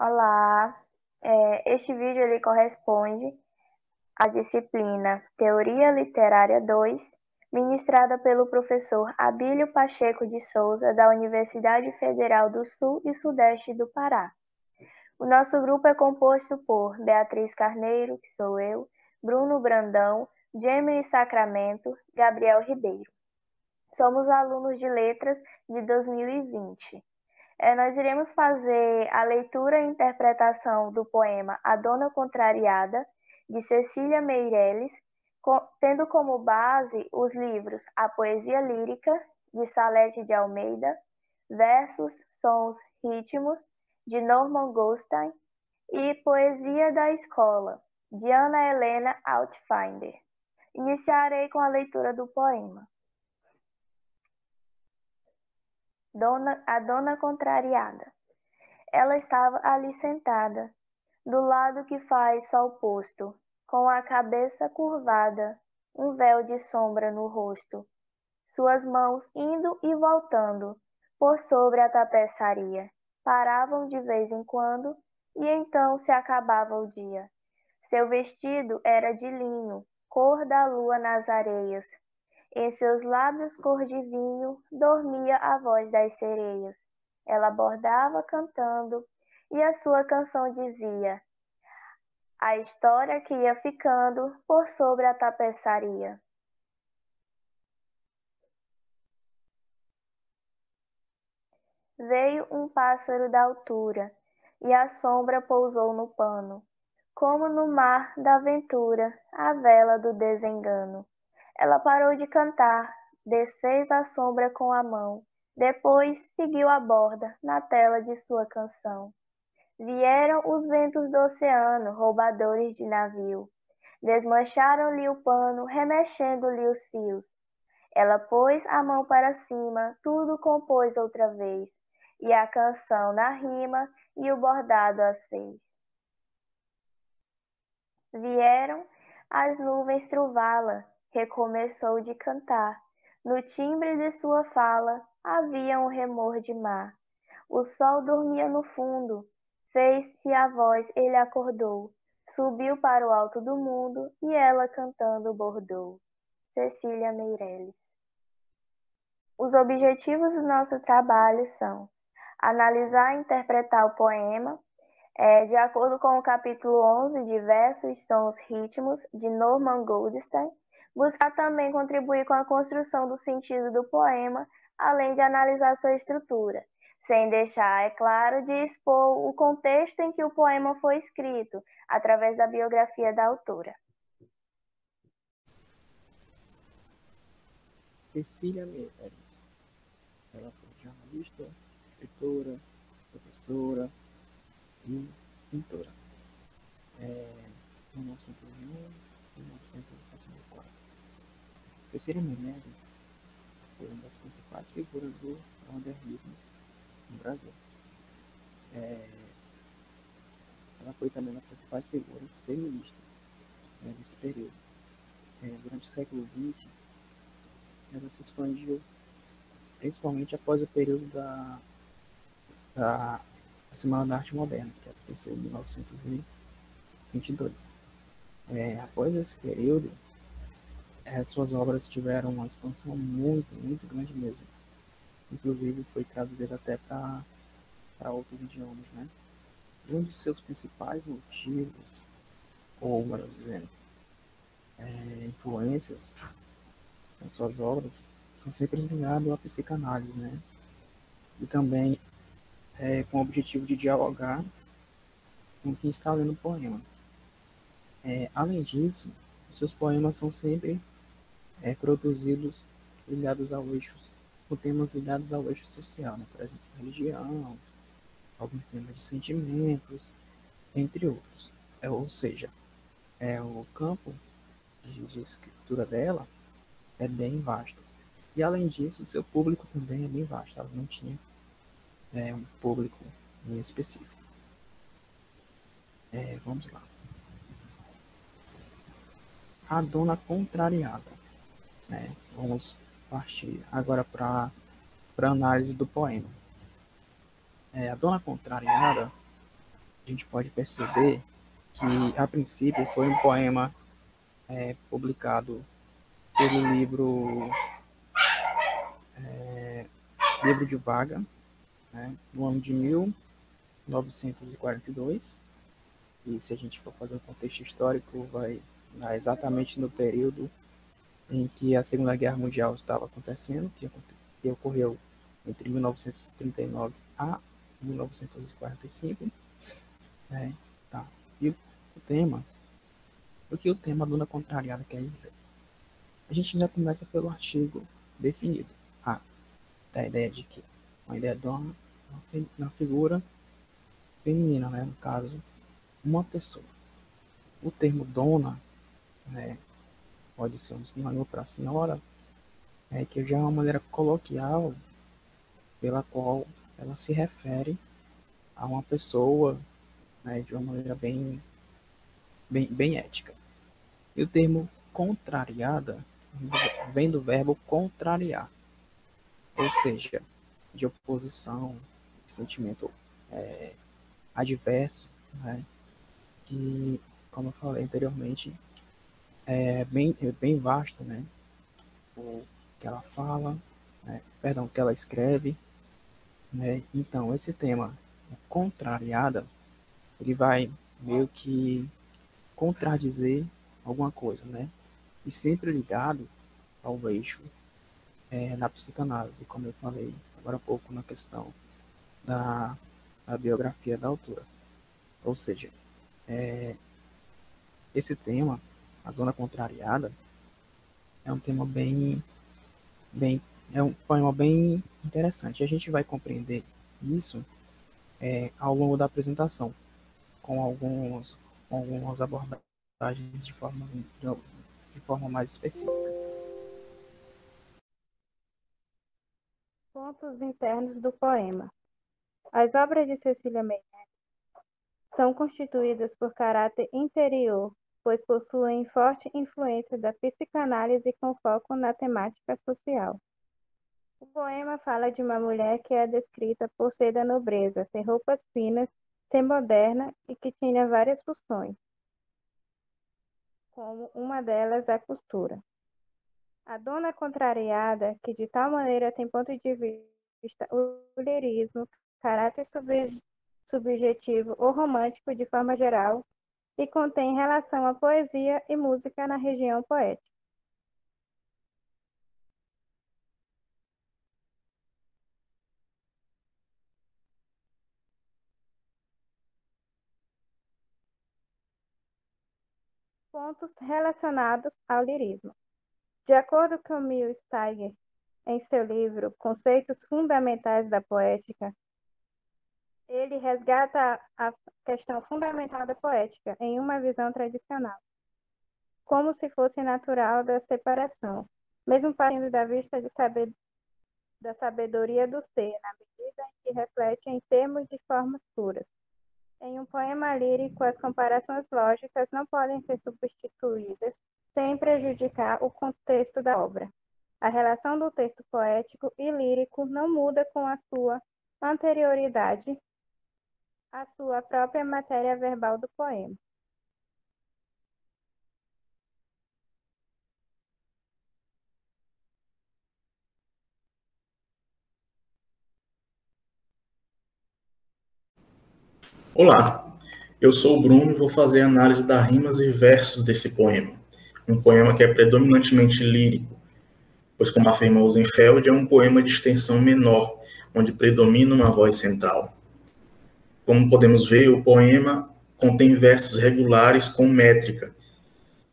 Olá, este vídeo ele corresponde à disciplina Teoria Literária 2, ministrada pelo professor Abílio Pacheco de Souza, da Universidade Federal do Sul e Sudeste do Pará. O nosso grupo é composto por Beatriz Carneiro, que sou eu, Bruno Brandão, Gemini Sacramento, Gabriel Ribeiro. Somos alunos de Letras de 2020. Nós iremos fazer a leitura e interpretação do poema A Dona Contrariada, de Cecília Meirelles, tendo como base os livros A Poesia Lírica, de Salete de Almeida, Versos, Sons, Ritmos, de Norman Goldstein, e Poesia da Escola, de Ana Helena Altfinder. Iniciarei com a leitura do poema. A Dona Contrariada. Ela estava ali sentada, do lado que faz sol posto, com a cabeça curvada, um véu de sombra no rosto. Suas mãos indo e voltando, por sobre a tapeçaria, paravam de vez em quando, e então se acabava o dia. Seu vestido era de linho, cor da lua nas areias. Em seus lábios cor de vinho dormia a voz das sereias. Ela bordava cantando, e a sua canção dizia a história que ia ficando por sobre a tapeçaria. Veio um pássaro da altura, e a sombra pousou no pano, como no mar da aventura, a vela do desengano. Ela parou de cantar, desfez a sombra com a mão, depois seguiu a borda na tela de sua canção. Vieram os ventos do oceano, roubadores de navio. Desmancharam-lhe o pano, remexendo-lhe os fios. Ela pôs a mão para cima, tudo compôs outra vez, e a canção na rima e o bordado as fez. Vieram as nuvens truvá-la, recomeçou de cantar. No timbre de sua fala havia um remor de mar. O sol dormia no fundo, fez-se a voz, ele acordou. Subiu para o alto do mundo e ela cantando bordou. Cecília Meirelles. Os objetivos do nosso trabalho são analisar e interpretar o poema, de acordo com o capítulo 11 de Versos, Sons, Ritmos, de Norman Goldstein, buscar também contribuir com a construção do sentido do poema, além de analisar sua estrutura, sem deixar, é claro, de expor o contexto em que o poema foi escrito, através da biografia da autora. Cecília Meirelles. Ela foi jornalista, escritora, professora e pintora. 1901 e 1964. Cecília Meirelles foi uma das principais figuras do modernismo no Brasil. Ela foi também uma das principais figuras feministas nesse período. Durante o século XX, ela se expandiu, principalmente após o período da Semana da Arte Moderna, que aconteceu em 1922. Após esse período, suas obras tiveram uma expansão muito, muito grande mesmo. Inclusive, foi traduzida até para outros idiomas, né? Um de seus principais motivos, ou melhor dizendo, influências nas suas obras, são sempre ligados à psicanálise, né? E também com o objetivo de dialogar com quem está lendo o poema. Além disso, os seus poemas são sempre produzidos ligados ao eixo, com temas ligados ao eixo social, né? Por exemplo, religião, alguns temas de sentimentos, entre outros. Ou seja, o campo de escritura dela é bem vasto. E além disso, o seu público também é bem vasto. Ela não tinha um público em específico. Vamos lá. A Dona Contrariada. Vamos partir agora para a análise do poema. A Dona Contrariada a gente pode perceber que, a princípio, foi um poema publicado pelo livro de Vaga, né, no ano de 1942. E se a gente for fazer um contexto histórico, vai dar exatamente no período em que a Segunda Guerra Mundial estava acontecendo, que ocorreu entre 1939 a 1945. Né? Tá. E o que o tema Dona Contrariada quer dizer? A gente já começa pelo artigo definido. Da ideia de que uma ideia dona na figura feminina, né? No caso, uma pessoa. O termo dona, né, pode ser um sinônimo para senhora, que já é uma maneira coloquial pela qual ela se refere a uma pessoa, né, de uma maneira bem ética. E o termo contrariada vem do verbo contrariar, ou seja, de oposição, de sentimento adverso, né, que, como eu falei anteriormente, é bem vasto, né, o que ela fala, né, perdão, o que ela escreve, né. Então, esse tema, contrariada, ele vai meio que contradizer alguma coisa, né, e sempre ligado ao eixo na psicanálise, como eu falei agora há pouco na questão da biografia da autora. Ou seja, esse tema, a Dona Contrariada, é um tema é um poema bem interessante. A gente vai compreender isso ao longo da apresentação, com algumas abordagens de forma mais específica. Pontos internos do poema. As obras de Cecília Meirelles são constituídas por caráter interior, pois possuem forte influência da psicanálise com foco na temática social. O poema fala de uma mulher que é descrita por ser da nobreza, ter roupas finas, ser moderna e que tinha várias funções, como uma delas a costura. A dona contrariada, que de tal maneira tem ponto de vista o lirismo, caráter subjetivo ou romântico de forma geral, e contém relação à poesia e música na região poética. Pontos relacionados ao lirismo. De acordo com Emil Steiger, em seu livro Conceitos Fundamentais da Poética, ele resgata a questão fundamental da poética em uma visão tradicional, como se fosse natural da separação, mesmo partindo da vista da sabedoria do ser, na medida em que reflete em termos de formas puras. Em um poema lírico, as comparações lógicas não podem ser substituídas sem prejudicar o contexto da obra. A relação do texto poético e lírico não muda com a sua anterioridade à sua própria matéria verbal do poema. Olá, eu sou o Bruno e vou fazer a análise das rimas e versos desse poema. Um poema que é predominantemente lírico, pois, como afirma Rosenfeld, é um poema de extensão menor, onde predomina uma voz central. Como podemos ver, o poema contém versos regulares com métrica.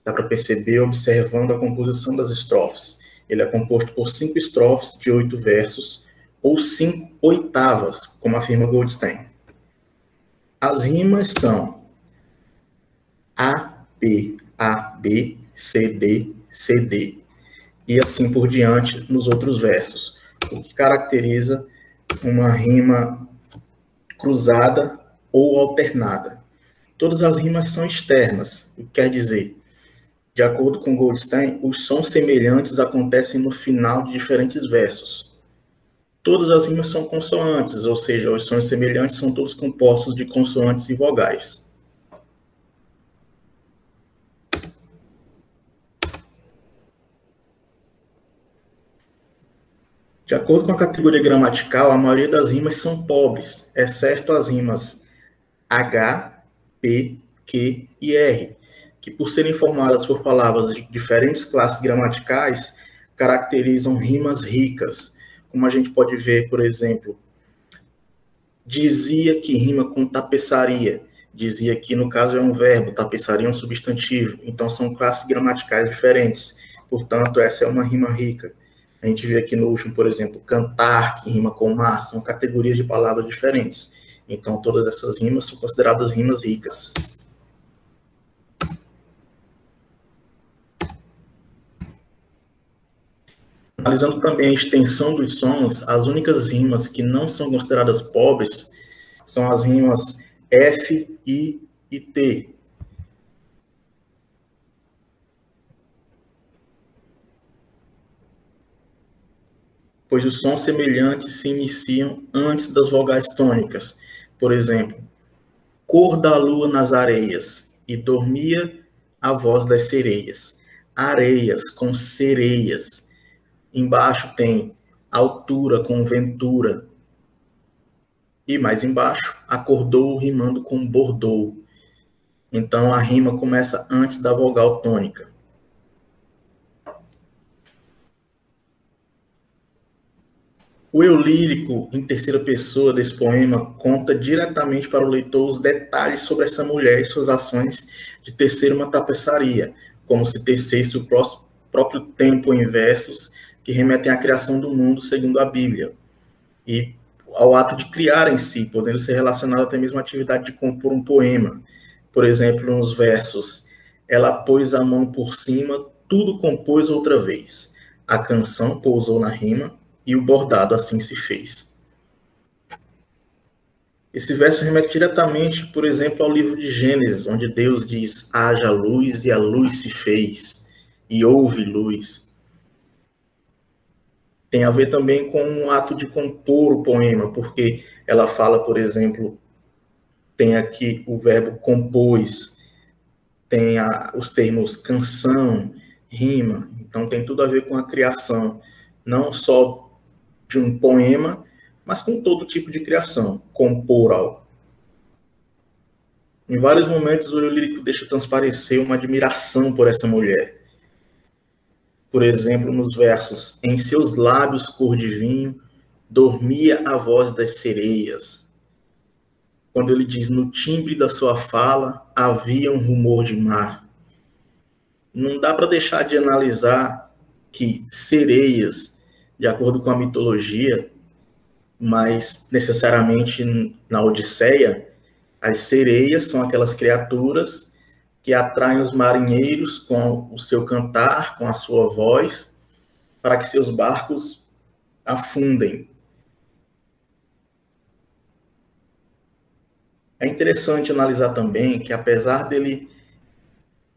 Dá para perceber observando a composição das estrofes. Ele é composto por 5 estrofes de 8 versos, ou 5 oitavas, como afirma Goldstein. As rimas são A, B, C, D, e assim por diante nos outros versos, o que caracteriza uma rima cruzada ou alternada. Todas as rimas são externas, o que quer dizer, de acordo com Goldstein, os sons semelhantes acontecem no final de diferentes versos. Todas as rimas são consoantes, ou seja, os sons semelhantes são todos compostos de consoantes e vogais. De acordo com a categoria gramatical, a maioria das rimas são pobres, exceto as rimas H, P, Q e R, que por serem formadas por palavras de diferentes classes gramaticais, caracterizam rimas ricas, como a gente pode ver, por exemplo, dizia que rima com tapeçaria. Dizia que, no caso, é um verbo, tapeçaria é um substantivo. Então, são classes gramaticais diferentes. Portanto, essa é uma rima rica. A gente vê aqui no último, por exemplo, cantar, que rima com mar, são categorias de palavras diferentes. Então, todas essas rimas são consideradas rimas ricas. Analisando também a extensão dos sons, as únicas rimas que não são consideradas pobres são as rimas F, I e T. Pois os sons semelhantes se iniciam antes das vogais tônicas. Por exemplo, cor da lua nas areias, e dormia a voz das sereias. Areias com sereias. Embaixo tem altura com ventura. E mais embaixo, acordou rimando com bordou. Então a rima começa antes da vogal tônica. O eu lírico, em terceira pessoa desse poema, conta diretamente para o leitor os detalhes sobre essa mulher e suas ações de tecer uma tapeçaria, como se tecesse o próprio tempo em versos que remetem à criação do mundo segundo a Bíblia, e ao ato de criar em si, podendo ser relacionado até mesmo à atividade de compor um poema. Por exemplo, nos versos, ela pôs a mão por cima, tudo compôs outra vez. A canção pousou na rima, e o bordado assim se fez. Esse verso remete diretamente, por exemplo, ao livro de Gênesis, onde Deus diz, haja luz e a luz se fez, e houve luz. Tem a ver também com o ato de compor o poema, porque ela fala, por exemplo, tem aqui o verbo compôs, tem os termos canção, rima, então tem tudo a ver com a criação, não só de um poema, mas com todo tipo de criação, compor algo. Em vários momentos, o eu lírico deixa transparecer uma admiração por essa mulher. Por exemplo, nos versos, em seus lábios cor de vinho, dormia a voz das sereias. Quando ele diz, no timbre da sua fala, havia um rumor de mar. Não dá para deixar de analisar que sereias, de acordo com a mitologia, mas necessariamente na Odisseia, as sereias são aquelas criaturas que atraem os marinheiros com o seu cantar, com a sua voz, para que seus barcos afundem. É interessante analisar também que, apesar dele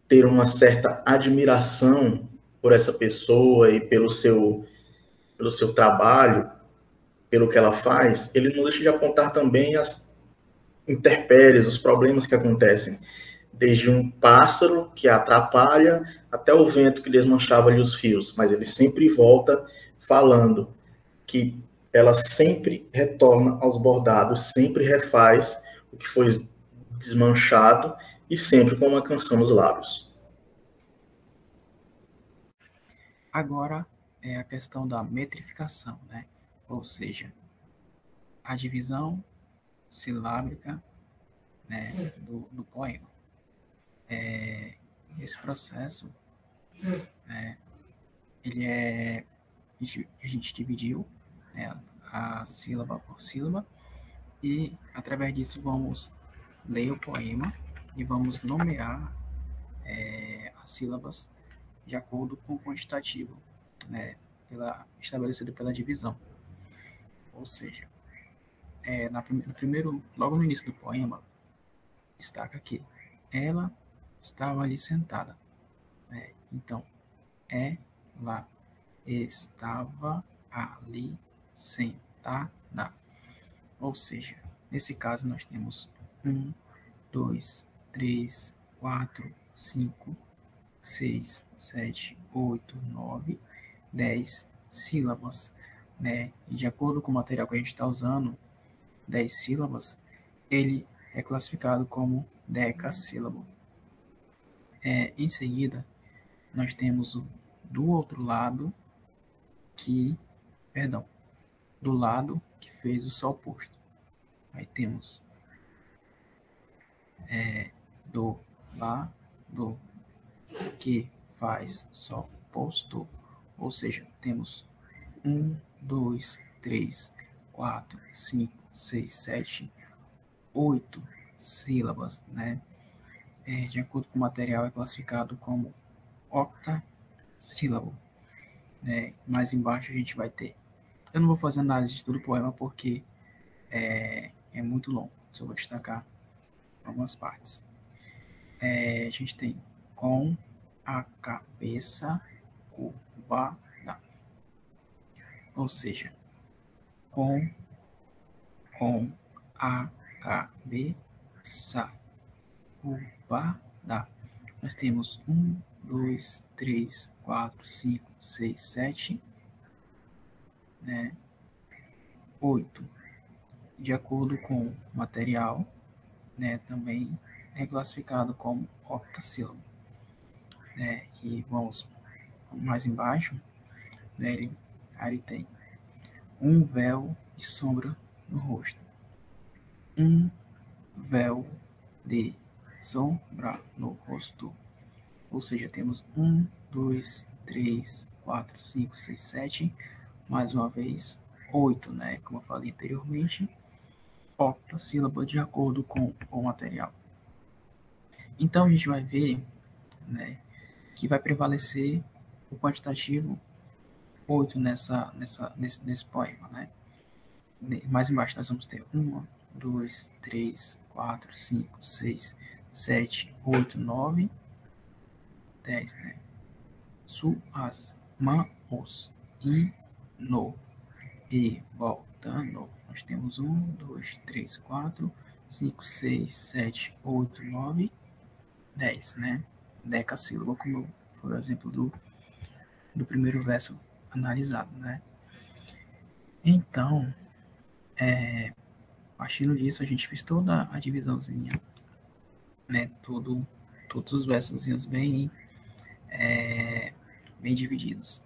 ter uma certa admiração por essa pessoa e pelo seu trabalho, pelo que ela faz, ele não deixa de apontar também as intempéries, os problemas que acontecem, desde um pássaro que a atrapalha até o vento que desmanchava-lhe os fios, mas ele sempre volta falando que ela sempre retorna aos bordados, sempre refaz o que foi desmanchado e sempre com uma canção nos lábios. Agora é a questão da metrificação, né? Ou seja, a divisão silábica, né, do poema. Esse processo, ele é, a gente dividiu, né, a sílaba por sílaba, e através disso vamos ler o poema e vamos nomear as sílabas de acordo com o quantitativo, né, estabelecido pela divisão. Ou seja, logo no início do poema, destaca que ela estava ali sentada. Então, ela estava ali sentada. octa-da. Ou seja, nesse caso nós temos 1, 2, 3, 4, 5, 6, 7, 8, 9, 10 sílabas, né? E de acordo com o material que a gente está usando, 10 sílabas, ele é classificado como decassílabo. Em seguida, nós temos do outro lado do lado que fez o só oposto. Aí temos do lado que faz só oposto, ou seja, temos 1, 2, 3, 4, 5, 6, 7, 8 sílabas, né? De acordo com o material, é classificado como octassílabo, né? Mais embaixo a gente vai ter. Eu não vou fazer análise de todo o poema porque é muito longo, só vou destacar algumas partes. A gente tem com a cabeça curvada, ou seja, com a cabeça curvada. Nós temos 1, 2, 3, 4, 5, 6, 7, né? 8. De acordo com o material, né, também é classificado como octassílabo. Né? E vamos mais embaixo, né, aí tem um véu de sombra no rosto. Um véu de sombra no rosto. Ou seja, temos 1, 2, 3, 4, 5, 6, 7, mais uma vez 8, né? Como eu falei anteriormente, octassílabo de acordo com o material. Então a gente vai ver, né, que vai prevalecer o quantitativo 8 nesse poema, né? Mais embaixo nós vamos ter 1, 2, 3, 4, 5, 6, 7, 8, 9, 10, né? Suas mãos indo e voltando. Nós temos 1, 2, 3, 4, 5, 6, 7, 8, 9, 10, né? Decassílabo, como por exemplo do primeiro verso analisado, né? Então, partindo disso, a gente fez toda a divisãozinha, né? Todos os versozinhos bem divididos.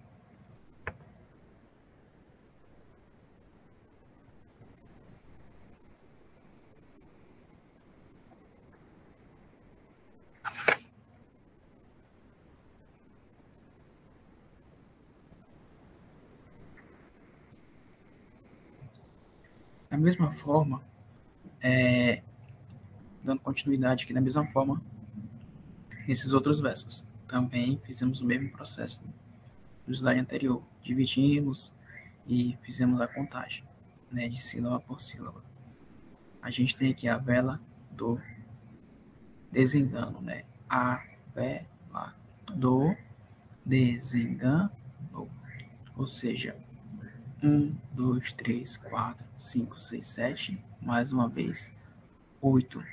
Da mesma forma, dando continuidade aqui, da mesma forma, nesses outros versos, também fizemos o mesmo processo do slide anterior. Dividimos e fizemos a contagem, né, de sílaba por sílaba. A gente tem aqui a vela do desengano, né? A vela do desengano, ou seja, 1, 2, 3, 4, 5, 6, 7, mais uma vez 8,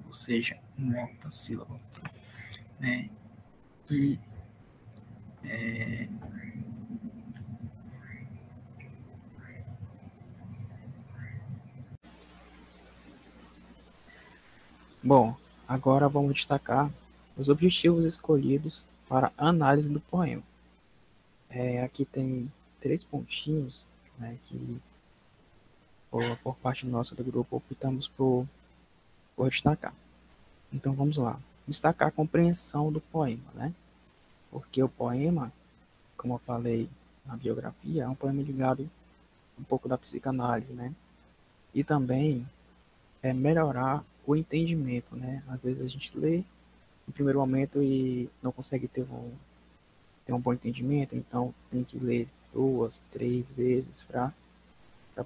ou seja, um octassílabo, né? E bom, agora vamos destacar os objetivos escolhidos para a análise do poema. Aqui tem 3 pontinhos, né, que por parte nossa do grupo optamos por destacar. Então vamos lá. Destacar a compreensão do poema, né? Porque o poema, como eu falei na biografia, é um poema ligado um pouco da psicanálise, né? E também melhorar o entendimento, né? Às vezes a gente lê no primeiro momento e não consegue ter um bom entendimento, então tem que ler 2, 3 vezes para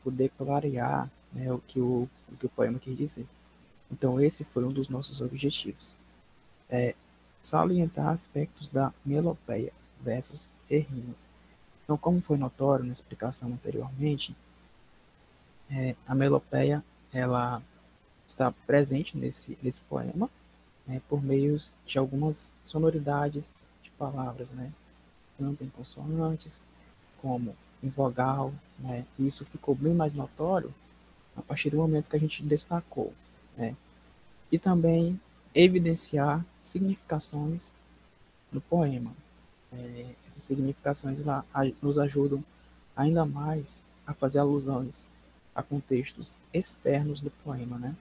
poder clarear, né, o que o poema quer dizer. Então esse foi um dos nossos objetivos. Salientar aspectos da melopeia, versos e rimas. Então, como foi notório na explicação anteriormente, A melopeia, ela está presente nesse poema, né, por meio de algumas sonoridades de palavras, né, tanto em consonantes como em vogal, né, e isso ficou bem mais notório a partir do momento que a gente destacou, né, e também evidenciar significações no poema. Essas significações lá nos ajudam ainda mais a fazer alusões a contextos externos do poema, né?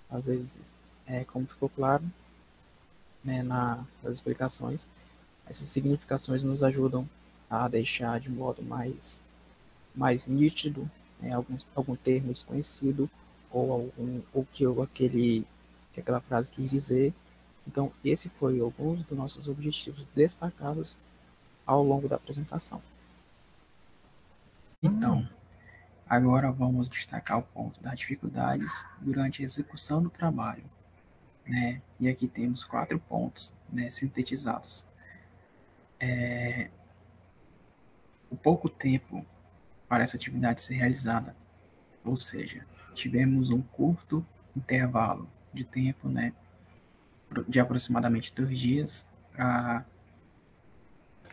Às vezes, como ficou claro, né, nas explicações, essas significações nos ajudam a deixar de modo mais nítido, né, algum termo desconhecido ou que aquela frase quis dizer. Então, esse foi alguns dos nossos objetivos destacados ao longo da apresentação. Então, agora vamos destacar o ponto das dificuldades durante a execução do trabalho, né? E aqui temos 4 pontos, né, sintetizados. O pouco tempo para essa atividade ser realizada, ou seja, tivemos um curto intervalo de tempo, né, de aproximadamente 2 dias para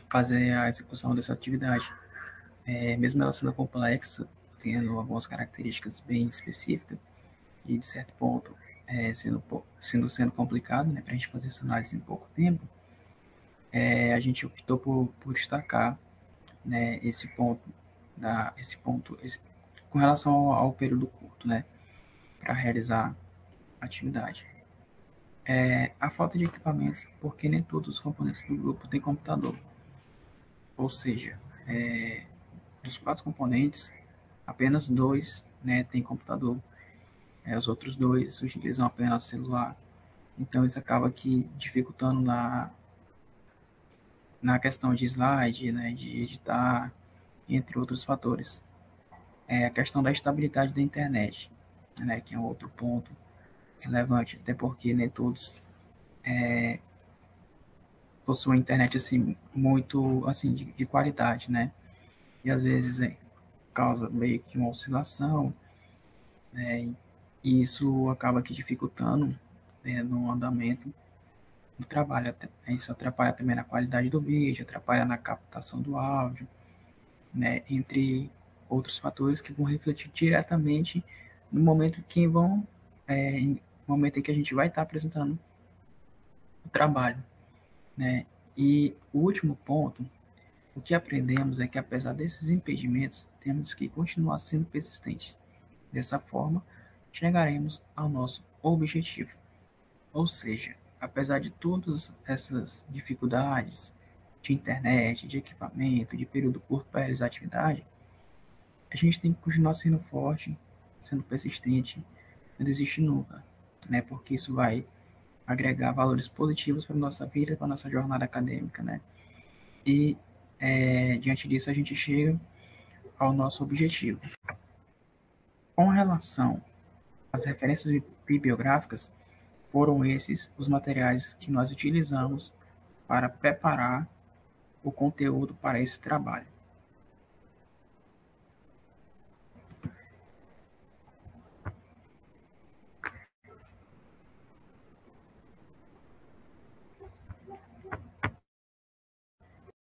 fazer a execução dessa atividade. Mesmo ela sendo complexa, tendo algumas características bem específicas e de certo ponto sendo complicado, né, para a gente fazer essa análise em pouco tempo, a gente optou por destacar, né, esse ponto com relação ao período curto, né, para realizar a atividade. A falta de equipamentos, porque nem todos os componentes do grupo têm computador. Ou seja, dos 4 componentes, apenas 2, né, têm computador. Os outros 2 utilizam apenas celular. Então, isso acaba aqui dificultando na questão de slide, né, de editar, entre outros fatores. A questão da estabilidade da internet, né, que é um outro ponto relevante, até porque nem todos possuem internet assim, muito assim, de qualidade, né? E às vezes causa meio que uma oscilação, né? E isso acaba aqui dificultando, né, no andamento do trabalho. Isso atrapalha também na qualidade do vídeo, atrapalha na captação do áudio, né, entre outros fatores que vão refletir diretamente no momento momento em que a gente vai estar apresentando o trabalho, né? E o último ponto, o que aprendemos é que apesar desses impedimentos, temos que continuar sendo persistentes. Dessa forma, chegaremos ao nosso objetivo. Ou seja, apesar de todas essas dificuldades de internet, de equipamento, de período curto para realizar a atividade, a gente tem que continuar sendo forte, sendo persistente, não desistir nunca, né? Porque isso vai agregar valores positivos para a nossa vida, para a nossa jornada acadêmica, né? E, diante disso, a gente chega ao nosso objetivo. Com relação às referências bibliográficas, foram esses os materiais que nós utilizamos para preparar o conteúdo para esse trabalho.